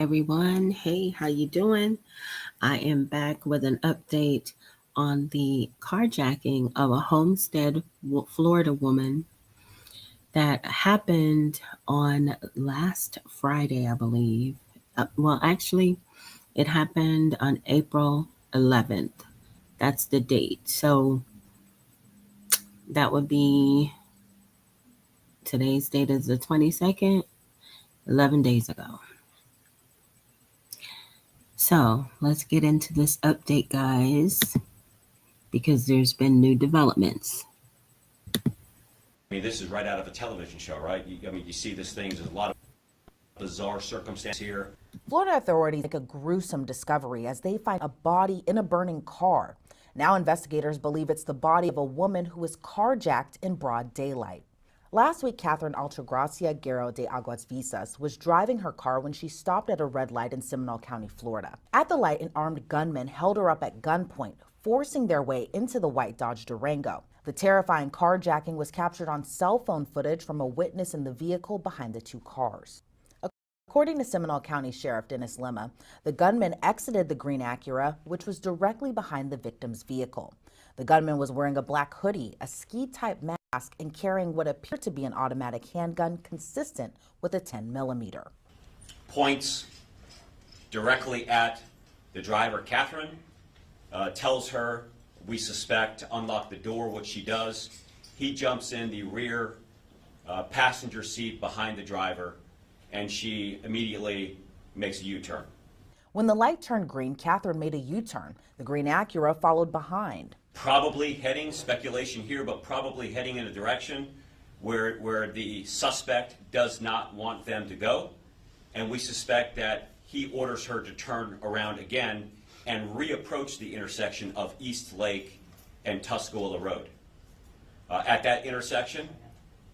Everyone, hey, how you doing? I am back with an update on the carjacking of a Homestead, Florida woman that happened on last Friday, I believe. Actually, it happened on April 11th. That's the date. So that would be today's date is the 22nd, 11 days ago. So let's get into this update, guys, because there's been new developments. I mean, this is right out of a television show, right? You see this thing, there's a lot of bizarre circumstances here. Florida authorities make a gruesome discovery as they find a body in a burning car. Now investigators believe it's the body of a woman who was carjacked in broad daylight. Last week, Katherine Garcia de Aguas Visas was driving her car when she stopped at a red light in Seminole County, Florida. At the light, an armed gunman held her up at gunpoint, forcing their way into the white Dodge Durango. The terrifying carjacking was captured on cell phone footage from a witness in the vehicle behind the two cars. According to Seminole County Sheriff Dennis Lemma, the gunman exited the green Acura, which was directly behind the victim's vehicle. The gunman was wearing a black hoodie, a ski-type mask, and carrying what appeared to be an automatic handgun consistent with a 10mm. Points directly at the driver, Katherine, tells her, we suspect, to unlock the door, which she does. He jumps in the rear passenger seat behind the driver, and she immediately makes a U-turn. When the light turned green, Katherine made a U-turn. The green Acura followed behind. Probably heading, speculation here, but probably heading in a direction where the suspect does not want them to go. And we suspect that he orders her to turn around again and reapproach the intersection of East Lake and Tuscola Road. At that intersection,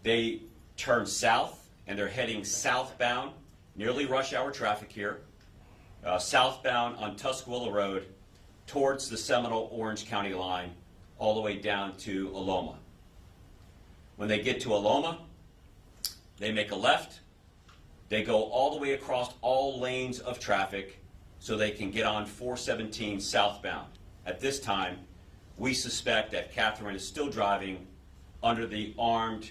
they turn south, and they're heading southbound, nearly rush hour traffic here, southbound on Tuscola Road towards the Seminole Orange County line, all the way down to Aloma. When they get to Aloma, they make a left. They go all the way across all lanes of traffic so they can get on 417 southbound. At this time, we suspect that Katherine is still driving under the armed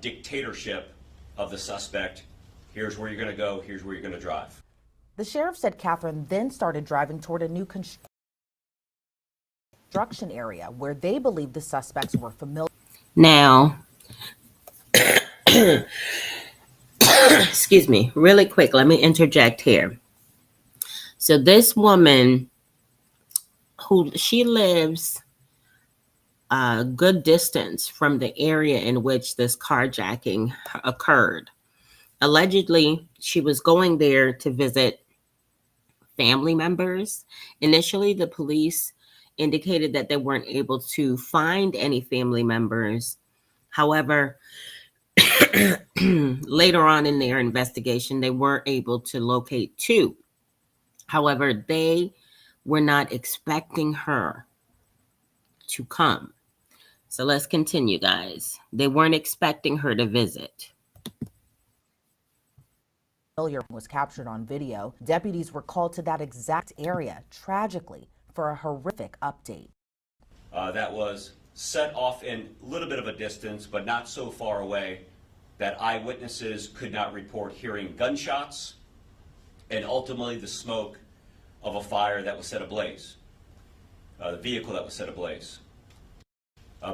dictatorship of the suspect. Here's where you're going to go, here's where you're going to drive. The sheriff said Katherine then started driving toward a new construction area where they believe the suspects were familiar. Now, excuse me, really quick, let me interject here. So this woman, she lives a good distance from the area in which this carjacking occurred. Allegedly, she was going there to visit family members. Initially, the police indicated that they weren't able to find any family members. However, later on in their investigation, they were able to locate two. However, they were not expecting her to come. So let's continue, guys. They weren't expecting her to visit. Was captured on video. Deputies were called to that exact area, tragically, for a horrific update. That was set off in a little bit of a distance, but not so far away that eyewitnesses could not report hearing gunshots and ultimately the smoke of a fire that was set ablaze, the vehicle that was set ablaze.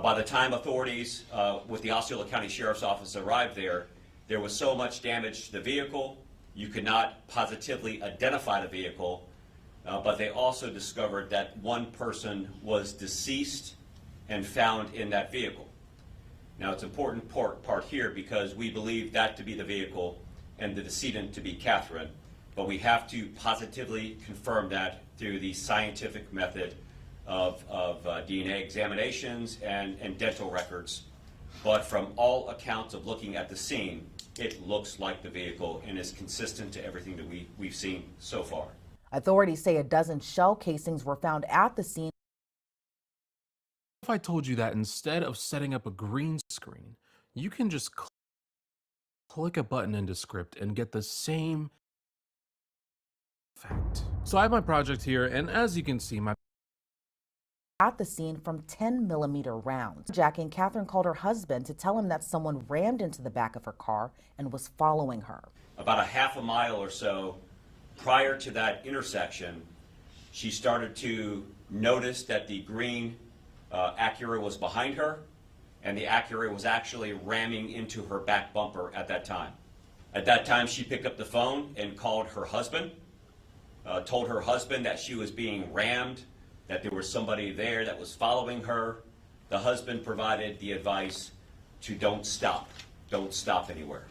By the time authorities with the Osceola County Sheriff's Office arrived there was so much damage to the vehicle, you could not positively identify the vehicle, but they also discovered that one person was deceased and found in that vehicle. Now, it's an important part here because we believe that to be the vehicle and the decedent to be Katherine, but we have to positively confirm that through the scientific method of DNA examinations and dental records. But from all accounts of looking at the scene, it looks like the vehicle and is consistent to everything that we've seen so far. Authorities say a dozen shell casings were found at the scene. If I told you that instead of setting up a green screen, you can just click a button in Descript and get the same fact. So I have my project here, and as you can see, my At the scene from 10-millimeter rounds. Carjacking, Katherine called her husband to tell him that someone rammed into the back of her car and was following her. About a half a mile or so prior to that intersection, she started to notice that the green Acura was behind her, and the Acura was actually ramming into her back bumper at that time. At that time, she picked up the phone and called her husband, told her husband that she was being rammed, that there was somebody there that was following her. The husband provided the advice to don't stop anywhere.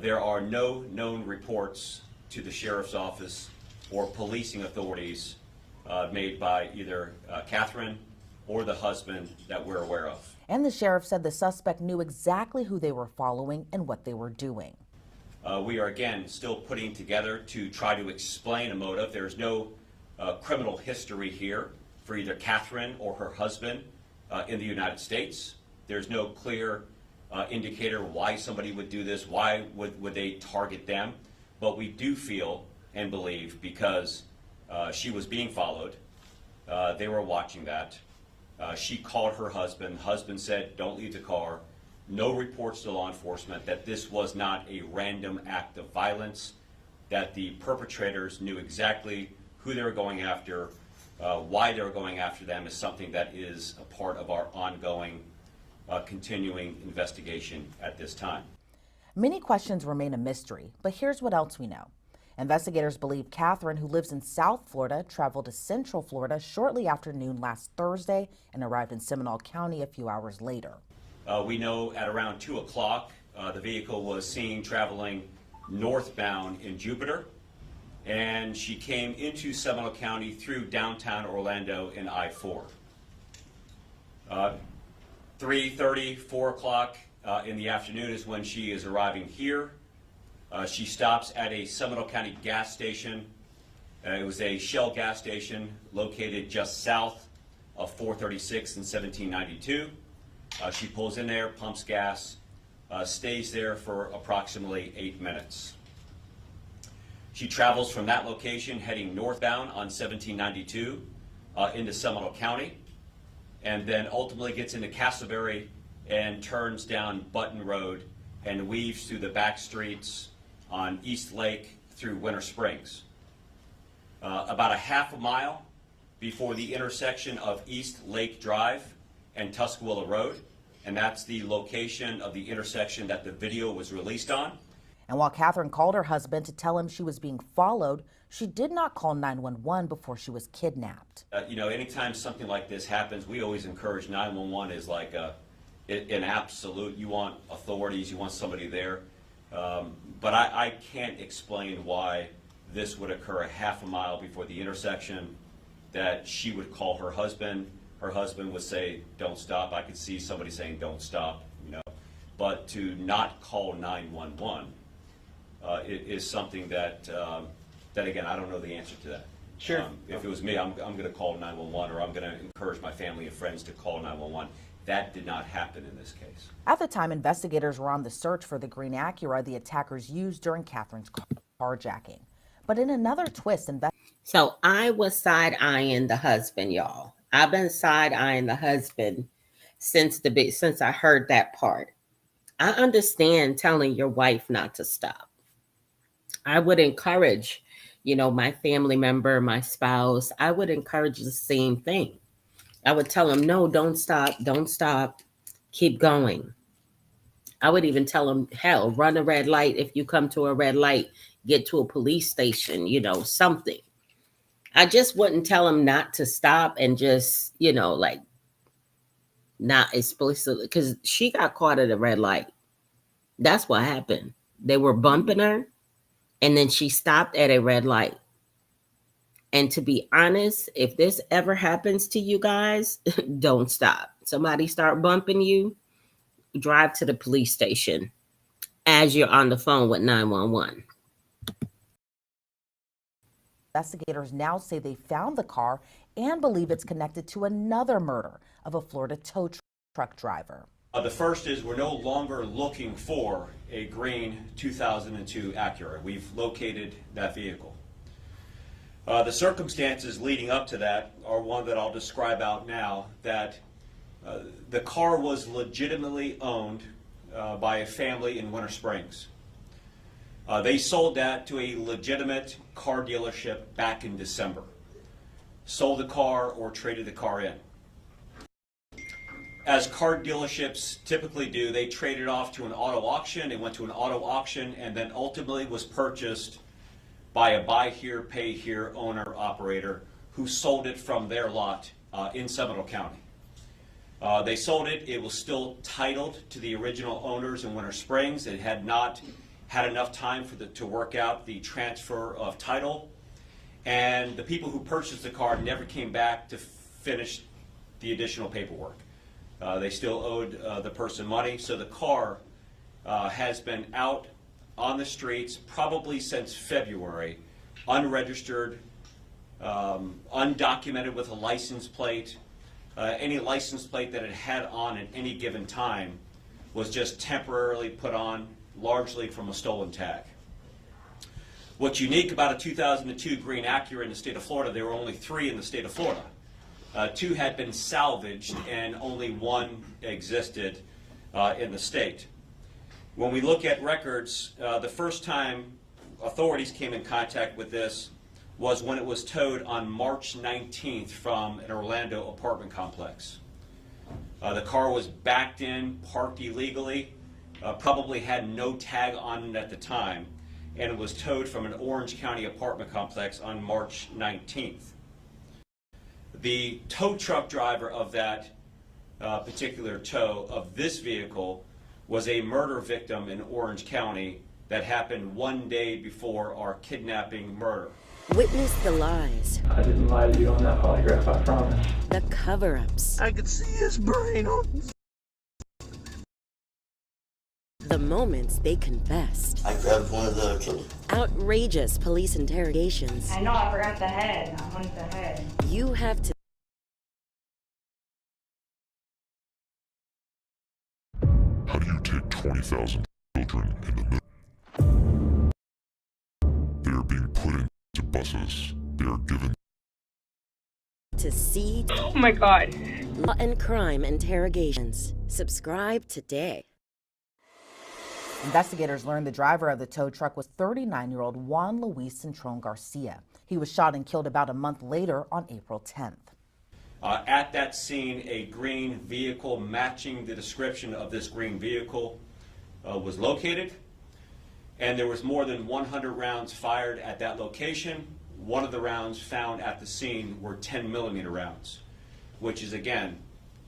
There are no known reports to the sheriff's office or policing authorities made by either Katherine or the husband that we're aware of. And the sheriff said the suspect knew exactly who they were following and what they were doing. We are, again, still putting together to try to explain a motive. There's no criminal history here for either Katherine or her husband in the United States. There's no clear indicator why somebody would do this, why would they target them. But we do feel and believe because she was being followed, they were watching that. She called her husband. Husband said, don't leave the car. No reports to law enforcement that this was not a random act of violence, that the perpetrators knew exactly who they were going after, why they were going after them is something that is a part of our ongoing, continuing investigation at this time. Many questions remain a mystery, but here's what else we know. Investigators believe Katherine, who lives in South Florida, traveled to Central Florida shortly after noon last Thursday and arrived in Seminole County a few hours later. We know at around 2 o'clock, the vehicle was seen traveling northbound in Jupiter, and she came into Seminole County through downtown Orlando in I-4. 3:30, 4 o'clock in the afternoon is when she is arriving here. She stops at a Seminole County gas station. It was a Shell gas station located just south of 436 and 1792. She pulls in there, pumps gas, stays there for approximately 8 minutes. She travels from that location heading northbound on 1792 into Seminole County, and then ultimately gets into Castleberry and turns down Button Road and weaves through the back streets on East Lake through Winter Springs. About a half a mile before the intersection of East Lake Drive and Tuscaloosa Road, and that's the location of the intersection that the video was released on. And while Katherine called her husband to tell him she was being followed, she did not call 911 before she was kidnapped. Anytime something like this happens, we always encourage 911 is like an absolute. You want authorities, you want somebody there. But I can't explain why this would occur a half a mile before the intersection, that she would call her husband. Her husband would say, don't stop. I could see somebody saying, don't stop, But to not call 911 is something that again, I don't know the answer to that. Sure. If it was me, I'm going to call 911, or I'm going to encourage my family and friends to call 911. That did not happen in this case. At the time, investigators were on the search for the green Acura the attackers used during Katherine's carjacking. But in another twist, So I was side-eyeing the husband, y'all. I've been side-eyeing the husband since I heard that part. I understand telling your wife not to stop. I would encourage, my family member, my spouse, I would encourage the same thing. I would tell them, no, don't stop, keep going. I would even tell them, hell, run a red light. If you come to a red light, get to a police station, something. I just wouldn't tell them not to stop and just, not explicitly, because she got caught at a red light. That's what happened. They were bumping her, and then she stopped at a red light. And to be honest, if this ever happens to you guys, don't stop. Somebody start bumping you, drive to the police station as you're on the phone with 911. investigators now say they found the car and believe it's connected to another murder of a Florida tow truck driver. The first is we're no longer looking for a green 2002 Acura. We've located that vehicle. The circumstances leading up to that are one that I'll describe out now, that the car was legitimately owned by a family in Winter Springs. They sold that to a legitimate car dealership back in December. Sold the car or traded the car in. As car dealerships typically do, they traded off to an auto auction. It went to an auto auction and then ultimately was purchased by a buy here, pay here owner operator who sold it from their lot in Seminole County. They sold it. It was still titled to the original owners in Winter Springs. It had not had enough time to work out the transfer of title. And the people who purchased the car never came back to finish the additional paperwork. They still owed the person money. So the car has been out on the streets probably since February, unregistered, undocumented with a license plate. Any license plate that it had on at any given time was just temporarily put on, largely from a stolen tag. What's unique about a 2002 green Acura in the state of Florida, there were only 3 in the state of Florida. 2 had been salvaged and only 1 existed in the state. When we look at records, the first time authorities came in contact with this was when it was towed on March 19th from an Orlando apartment complex. The car was backed in, parked illegally, probably had no tag on it at the time, and it was towed from an Orange County apartment complex on March 19th. The tow truck driver of that particular tow of this vehicle was a murder victim in Orange County that happened 1 day before our kidnapping murder. Witness the lies. I didn't lie to you on that polygraph, I promise. The cover-ups. I could see his brain on. The moments they confessed. I grabbed one of the killers. Outrageous police interrogations. I know, I forgot the head. I wanted the head. You have to. How do you take 20,000 children in the middle? They are being put into buses. They are given To see. Oh my god. Law and Crime Interrogations. Subscribe today. Investigators learned the driver of the tow truck was 39-year-old Juan Cintron Garcia. He was shot and killed about a month later on April 10th. At that scene, a green vehicle matching the description of this green vehicle was located, and there was more than 100 rounds fired at that location. One of the rounds found at the scene were 10mm rounds, which is, again,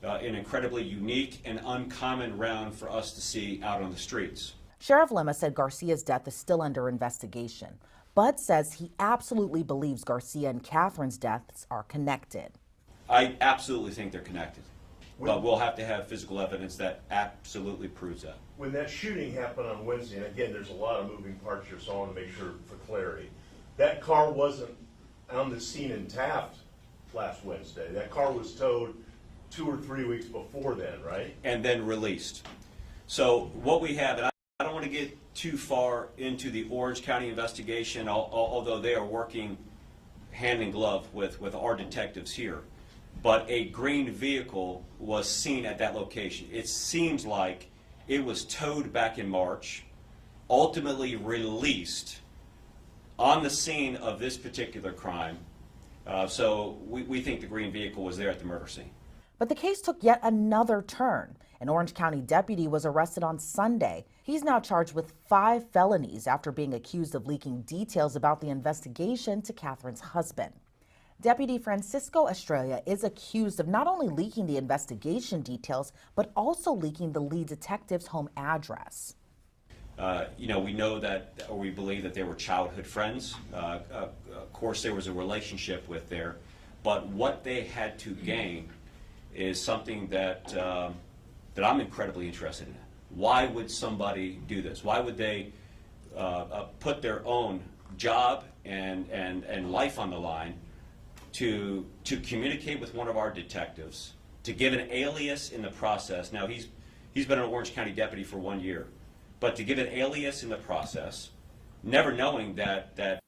an incredibly unique and uncommon round for us to see out on the streets. Sheriff Lima said Garcia's death is still under investigation, but says he absolutely believes Garcia and Katherine's deaths are connected. I absolutely think they're connected, but we'll have to have physical evidence that absolutely proves that. When that shooting happened on Wednesday, and again, there's a lot of moving parts here, so I want to make sure for clarity, that car wasn't on the scene in Taft last Wednesday. That car was towed 2 or 3 weeks before then, right? And then released. So what we have, and I don't want to get too far into the Orange County investigation, although they are working hand in glove with our detectives here. But a green vehicle was seen at that location. It seems like it was towed back in March, ultimately released on the scene of this particular crime. So we think the green vehicle was there at the murder scene. But the case took yet another turn. An Orange County deputy was arrested on Sunday. He's now charged with 5 felonies after being accused of leaking details about the investigation to Katherine's husband. Deputy Francisco Estrella is accused of not only leaking the investigation details, but also leaking the lead detective's home address. We know that, or we believe that they were childhood friends. Of course, there was a relationship with there, but what they had to gain is something that I'm incredibly interested in. Why would somebody do this? Why would they put their own job and life on the line to communicate with one of our detectives, to give an alias in the process? Now, he's been an Orange County deputy for 1 year, but to give an alias in the process, never knowing that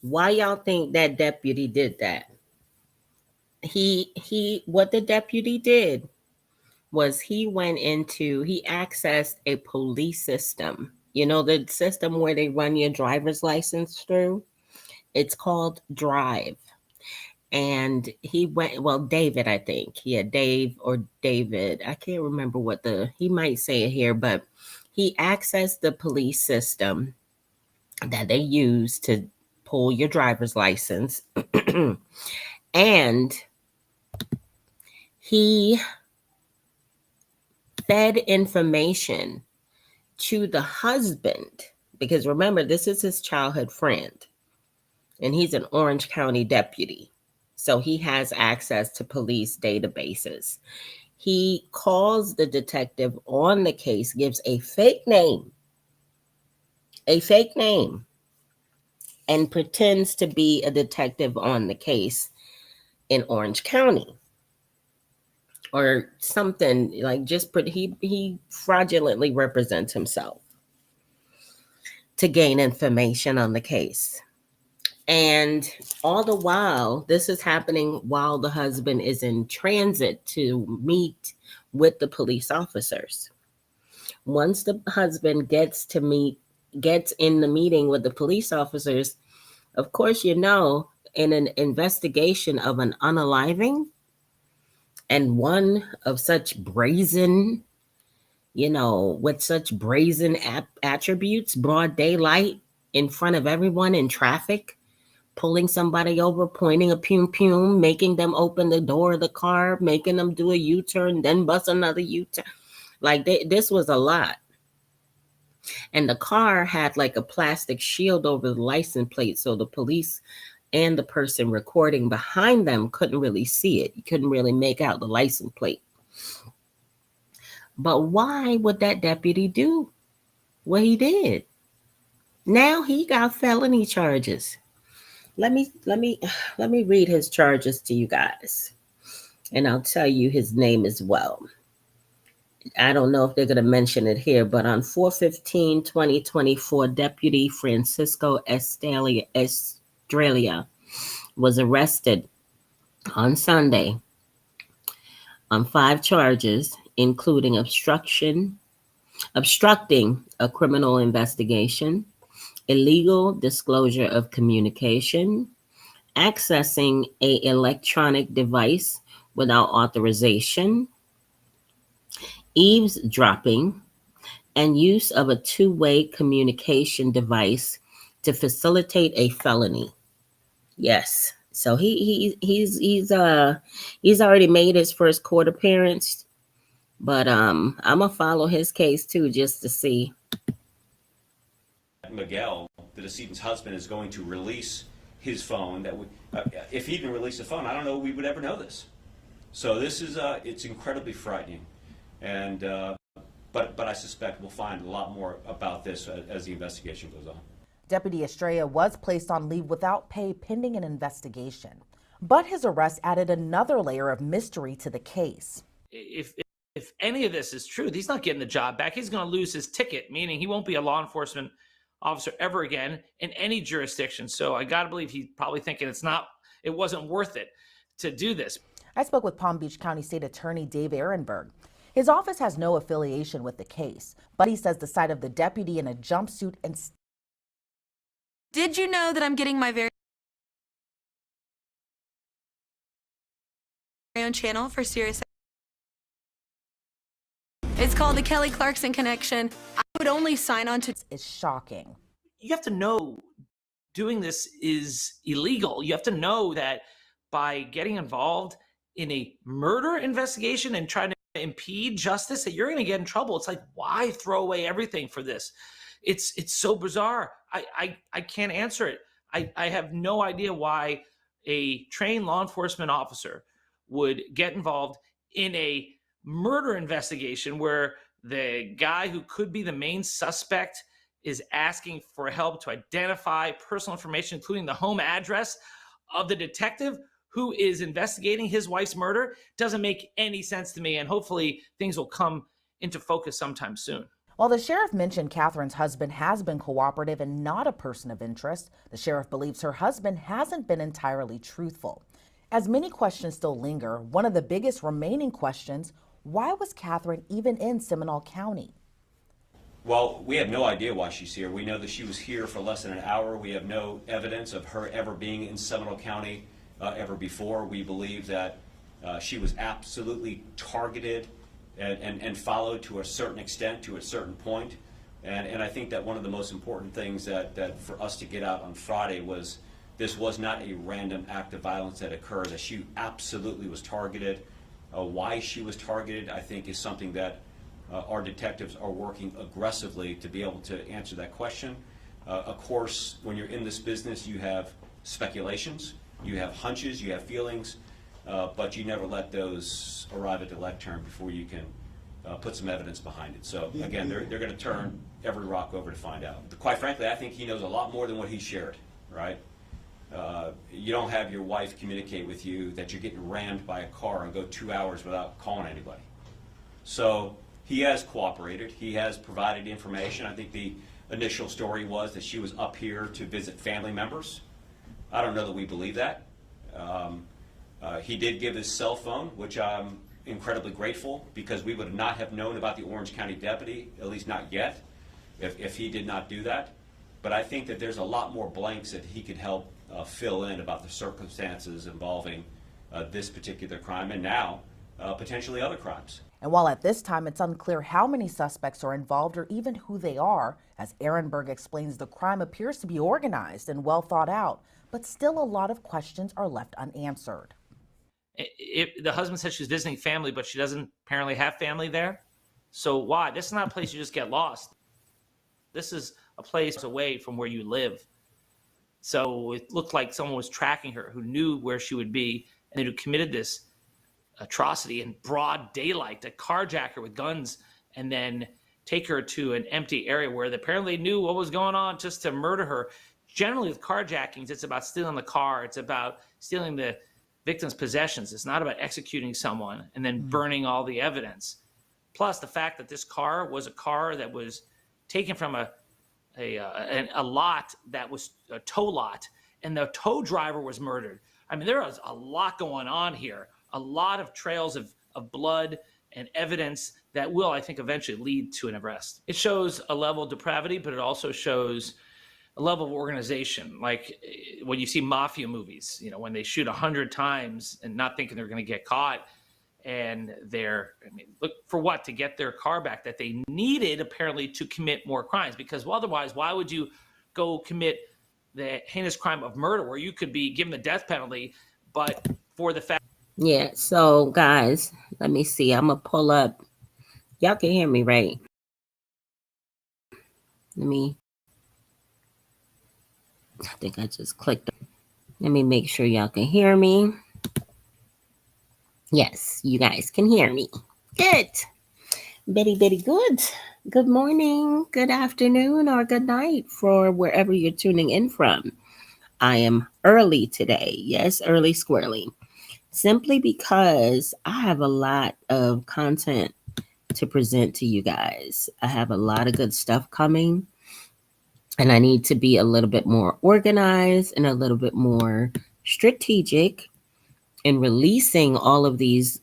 Why y'all think that deputy did that? What the deputy did was he accessed a police system. You know, the system where they run your driver's license through? It's called Drive. And he went, well, David, I think. Yeah, Dave or David. I can't remember he might say it here, but he accessed the police system that they use to pull your driver's license. And he fed information to the husband, because remember, this is his childhood friend, and he's an Orange County deputy. So he has access to police databases. He calls the detective on the case, gives a fake name, and pretends to be a detective on the case in Orange County or something, like he fraudulently represents himself to gain information on the case. And all the while, this is happening while the husband is in transit to meet with the police officers. Once the husband gets in the meeting with the police officers, of course, in an investigation of an unaliving, and one of such brazen, with such brazen attributes, broad daylight, in front of everyone in traffic, pulling somebody over, pointing a pum, making them open the door of the car, making them do a U-turn, then bust another U-turn. Like, this was a lot. And the car had like a plastic shield over the license plate, so the police and the person recording behind them couldn't really see it. You couldn't really make out the license plate. But why would that deputy do what he did? Now he got felony charges. Let me read his charges to you guys, and I'll tell you his name as well. I don't know if they're going to mention it here, but on 4/15/2024, Deputy Francisco Estrella was arrested on Sunday on 5 charges, including obstructing a criminal investigation, illegal disclosure of communication, accessing an electronic device without authorization, eavesdropping, and use of a two-way communication device to facilitate a felony. Yes. So he's already made his first court appearance, but I'm gonna follow his case too, just to see. Miguel, the decedent's husband, is going to release his phone. If he didn't release the phone, I don't know we would ever know this. So this is it's incredibly frightening, and but I suspect we'll find a lot more about this as the investigation goes on. Deputy Estrella was placed on leave without pay pending an investigation, but his arrest added another layer of mystery to the case. If any of this is true, he's not getting the job back. He's going to lose his ticket, meaning he won't be a law enforcement officer ever again in any jurisdiction. So I got to believe he's probably thinking it wasn't worth it to do this. I spoke with Palm Beach County State Attorney Dave Ehrenberg. His office has no affiliation with the case, but he says the sight of the deputy in a jumpsuit and... Did you know that I'm getting my very own channel for Sirius? It's called the Kelly Clarkson Connection. I would only sign on to... It's shocking. You have to know doing this is illegal. You have to know that by getting involved in a murder investigation and trying to impede justice, that you're going to get in trouble. It's like, why throw away everything for this? It's so bizarre. I can't answer it. I have no idea why a trained law enforcement officer would get involved in a murder investigation where the guy who could be the main suspect is asking for help to identify personal information, including the home address of the detective who is investigating his wife's murder. Doesn't make any sense to me, and hopefully things will come into focus sometime soon. While the sheriff mentioned Katherine's husband has been cooperative and not a person of interest, the sheriff believes her husband hasn't been entirely truthful. As many questions still linger, one of the biggest remaining questions, why was Katherine even in Seminole County? Well, we have no idea why she's here. We know that she was here for less than an hour. We have no evidence of her ever being in Seminole County ever before. We believe that she was absolutely targeted and followed to a certain extent, to a certain point. And I think that one of the most important things that for us to get out on Friday was this was not a random act of violence that occurred, that she absolutely was targeted. Why she was targeted, I think, is something that our detectives are working aggressively to be able to answer that question. Of course, when you're in this business, you have speculations, you have hunches, you have feelings, but you never let those arrive at the lectern before you can put some evidence behind it. So again, they're going to turn every rock over to find out. Quite frankly, I think he knows a lot more than what he shared, right? You don't have your wife communicate with you that you're getting rammed by a car and go 2 hours without calling anybody. So he has cooperated. He has provided information. I think the initial story was that she was up here to visit family members. I don't know that we believe that. He did give his cell phone, which I'm incredibly grateful, because we would not have known about the Orange County deputy, at least not yet, if he did not do that. But I think that there's a lot more blanks that he could help fill in about the circumstances involving this particular crime and now potentially other crimes. And while at this time it's unclear how many suspects are involved or even who they are, as Ehrenberg explains, the crime appears to be organized and well thought out, but still a lot of questions are left unanswered. The husband said she's visiting family, but she doesn't apparently have family there. So why? This is not a place you just get lost. This is a place away from where you live. So it looked like someone was tracking her, who knew where she would be, and who committed this atrocity in broad daylight, to carjack her with guns and then take her to an empty area where they apparently knew what was going on, just to murder her. Generally with carjackings, it's about stealing the car. It's about stealing the victim's possessions. It's not about executing someone and then burning all the evidence. Plus the fact that this car was a car that was taken from a lot that was a tow lot, and the tow driver was murdered. I mean, there was a lot going on here, a lot of trails of blood and evidence that will, I think, eventually lead to an arrest. It shows a level of depravity, but it also shows a level of organization. Like when you see mafia movies, you know, when they shoot 100 times and not thinking they're going to get caught, and look for what? To get their car back that they needed apparently to commit more crimes. Because otherwise, why would you go commit the heinous crime of murder where you could be given the death penalty, but for the fact... Yeah, so guys, let me see. I'm going to pull up. Y'all can hear me, right? I think I just clicked. Let me make sure y'all can hear me. Yes, you guys can hear me. Good. Bitty good. Good morning, good afternoon, or good night for wherever you're tuning in from. I am early today. Yes, early squirrely. Simply because I have a lot of content to present to you guys. I have a lot of good stuff coming, and I need to be a little bit more organized and a little bit more strategic in releasing all of these,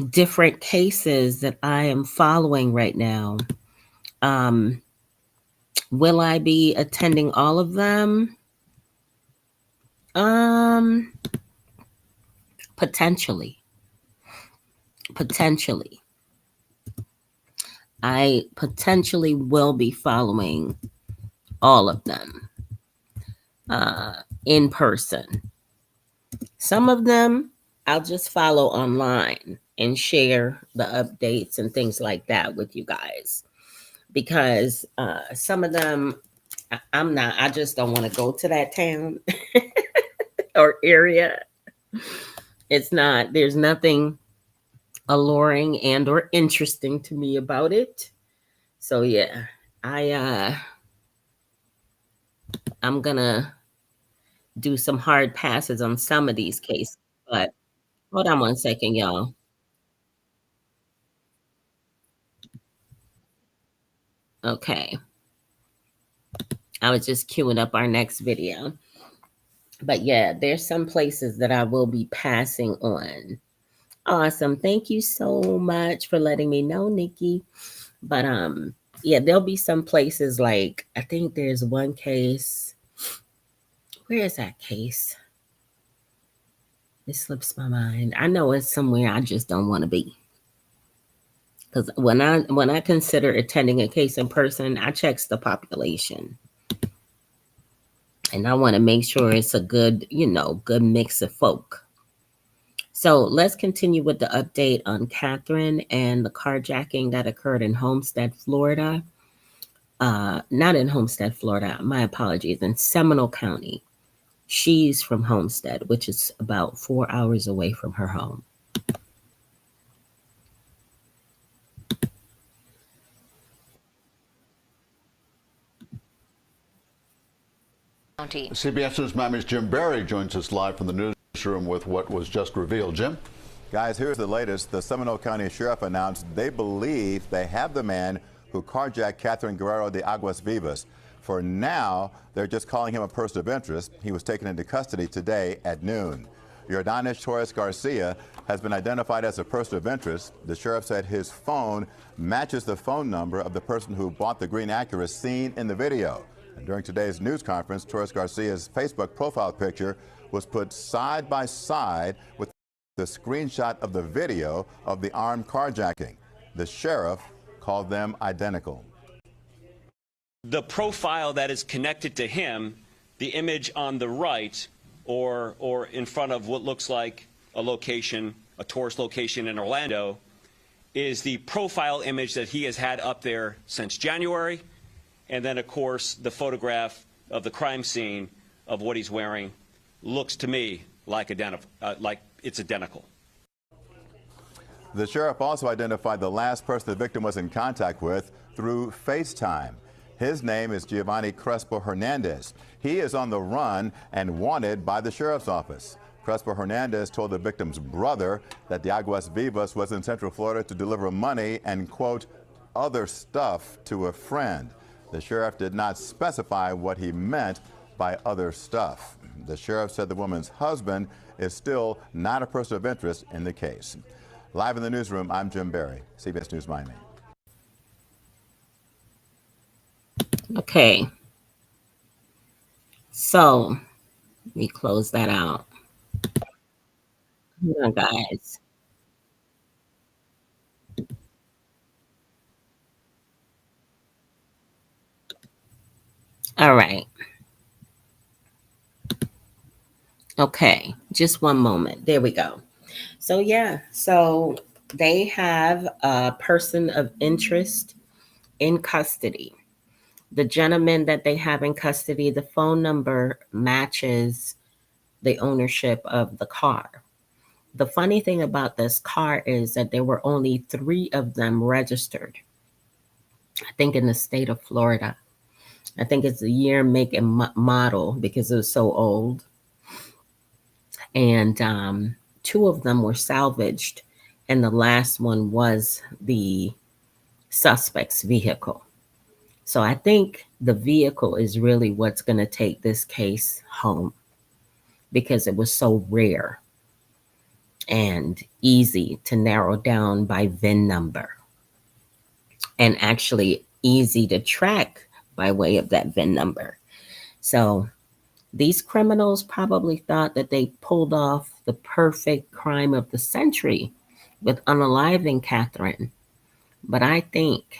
different cases that I am following right now. Will I be attending all of them? Potentially. I potentially will be following all of them in person. Some of them I'll just follow online and share the updates and things like that with you guys. Because some of them, I just don't want to go to that town or area. There's nothing alluring and or interesting to me about it. So yeah, I'm gonna do some hard passes on some of these cases, but hold on one second, y'all. Okay. I was just queuing up our next video. But yeah, there's some places that I will be passing on. Awesome. Thank you so much for letting me know, Nikki. But yeah, there'll be some places like, I think there's one case. Where is that case? It slips my mind. I know it's somewhere I just don't want to be. Because when I consider attending a case in person, I check the population. And I want to make sure it's a good, good mix of folk. So let's continue with the update on Katherine and the carjacking that occurred in Homestead, Florida. Not in Homestead, Florida. My apologies. In Seminole County. She's from Homestead, which is about 4 hours away from her home. CBS News Miami's Jim Barry joins us live from the newsroom with what was just revealed. Jim? Guys, here's the latest. The Seminole County Sheriff announced they believe they have the man who carjacked Katherine Guerrero de Aguas Vivas. For now, they're just calling him a person of interest. He was taken into custody today at noon. Yordanis Torres Garcia has been identified as a person of interest. The sheriff said his phone matches the phone number of the person who bought the green Acura seen in the video. And during today's news conference, Torres Garcia's Facebook profile picture was put side by side with the screenshot of the video of the armed carjacking. The sheriff called them identical. The profile that is connected to him, the image on the right, or in front of what looks like a location, a tourist location in Orlando, is the profile image that he has had up there since January. And then, of course, the photograph of the crime scene of what he's wearing looks to me like it's identical. The sheriff also identified the last person the victim was in contact with through FaceTime. His name is Giovanni Crespo Hernandez. He is on the run and wanted by the sheriff's office. Crespo Hernandez told the victim's brother that de Aguas Vivas was in Central Florida to deliver money and, quote, other stuff to a friend. The sheriff did not specify what he meant by other stuff. The sheriff said the woman's husband is still not a person of interest in the case. Live in the newsroom, I'm Jim Barry, CBS News Miami. Okay. So, let me close that out. Hold on, guys. All right. Okay, just one moment. There we go. So yeah, so they have a person of interest in custody. The gentleman that they have in custody, the phone number matches the ownership of the car. The funny thing about this car is that there were only 3 of them registered, I think in the state of Florida. I think it's the year, make, and model because it was so old. And 2 of them were salvaged, and the last one was the suspect's vehicle. So I think the vehicle is really what's going to take this case home because it was so rare and easy to narrow down by VIN number and actually easy to track by way of that VIN number. So these criminals probably thought that they pulled off the perfect crime of the century with unaliving Katherine. But I think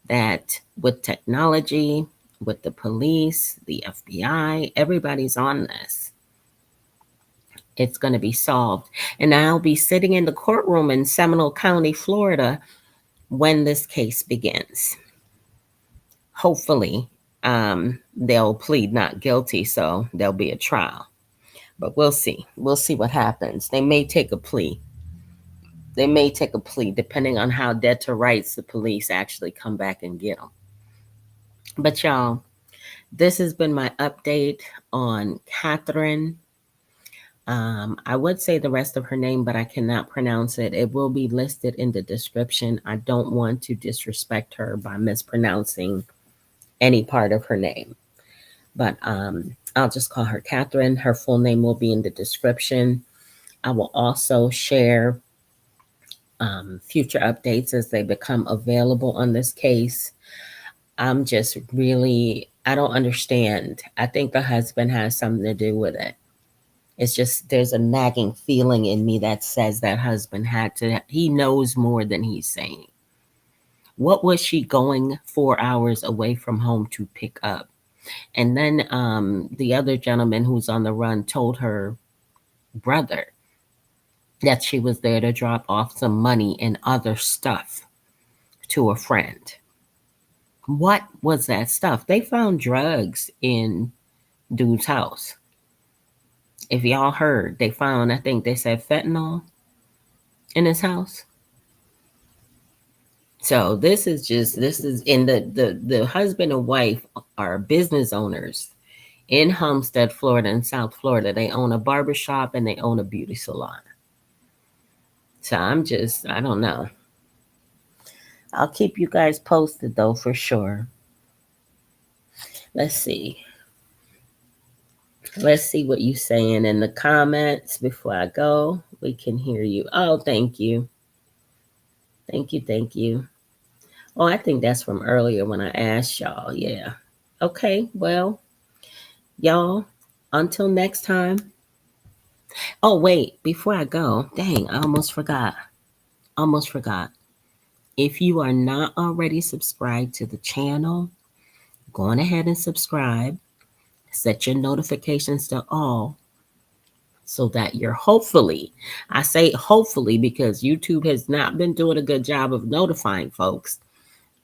that with technology, with the police, the FBI, everybody's on this. It's going to be solved. And I'll be sitting in the courtroom in Seminole County, Florida, when this case begins. Hopefully, they'll plead not guilty, so there'll be a trial. But we'll see. We'll see what happens. They may take a plea. They may take a plea depending on how dead to rights the police actually come back and get them. But y'all, this has been my update on Katherine. I would say the rest of her name, but I cannot pronounce it. It will be listed in the description. I don't want to disrespect her by mispronouncing any part of her name. But I'll just call her Katherine. Her full name will be in the description. I will also share future updates as they become available on this case. I'm just really, I don't understand. I think the husband has something to do with it. It's just, there's a nagging feeling in me that says that husband he knows more than he's saying. What was she going 4 hours away from home to pick up? And then the other gentleman who's on the run told her brother that she was there to drop off some money and other stuff to a friend. What was that stuff? They found drugs in dude's house. If y'all heard, they found, I think they said fentanyl in his house. So this is in the husband and wife are business owners in Homestead, Florida, and South Florida. They own a barbershop and they own a beauty salon. So I don't know. I'll keep you guys posted though, for sure. Let's see. Let's see what you're saying in the comments before I go. We can hear you. Oh, thank you. Thank you. Thank you. Oh, I think that's from earlier when I asked y'all. Yeah. Okay. Well, y'all, until next time. Oh, wait. Before I go, dang, I almost forgot. Almost forgot. If you are not already subscribed to the channel, go on ahead and subscribe. Set your notifications to all so that you're hopefully, I say hopefully because YouTube has not been doing a good job of notifying folks,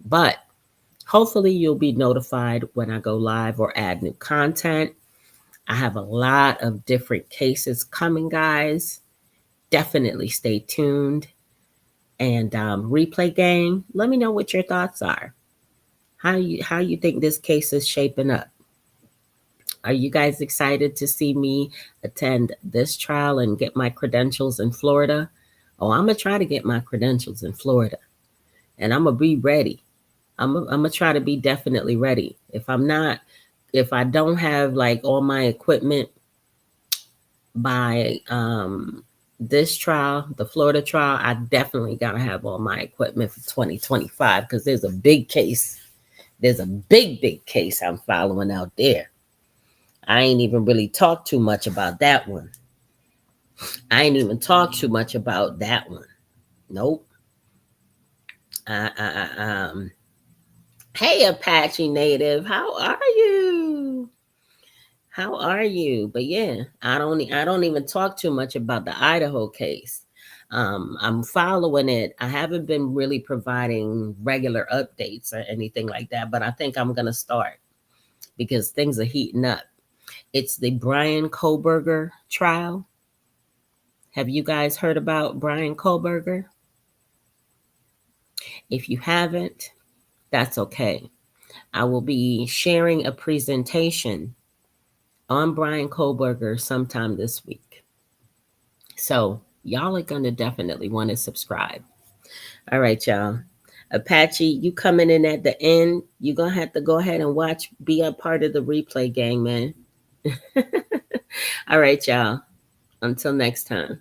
but hopefully you'll be notified when I go live or add new content. I have a lot of different cases coming, guys. Definitely stay tuned. And replay gang, let me know what your thoughts are. How you think this case is shaping up? Are you guys excited to see me attend this trial and get my credentials in Florida? Oh, I'm going to try to get my credentials in Florida. And I'm going to be ready. I'm going to try to be definitely ready. If I don't have like all my equipment by this trial, the Florida trial, I definitely got to have all my equipment for 2025 because there's a big case. There's a big case I'm following out there. I ain't even really talked too much about that one. Nope. Hey, Apache Native, how are you? How are you? But yeah, I don't even talk too much about the Idaho case. I'm following it. I haven't been really providing regular updates or anything like that, but I think I'm gonna start because things are heating up. It's the Brian Koberger trial. Have you guys heard about Brian Koberger? If you haven't, that's okay. I will be sharing a presentation on Brian Koberger sometime this week. So y'all are going to definitely want to subscribe. All right, y'all. Apache, you coming in at the end. You're going to have to go ahead and be a part of the replay gang, man. All right, y'all. Until next time.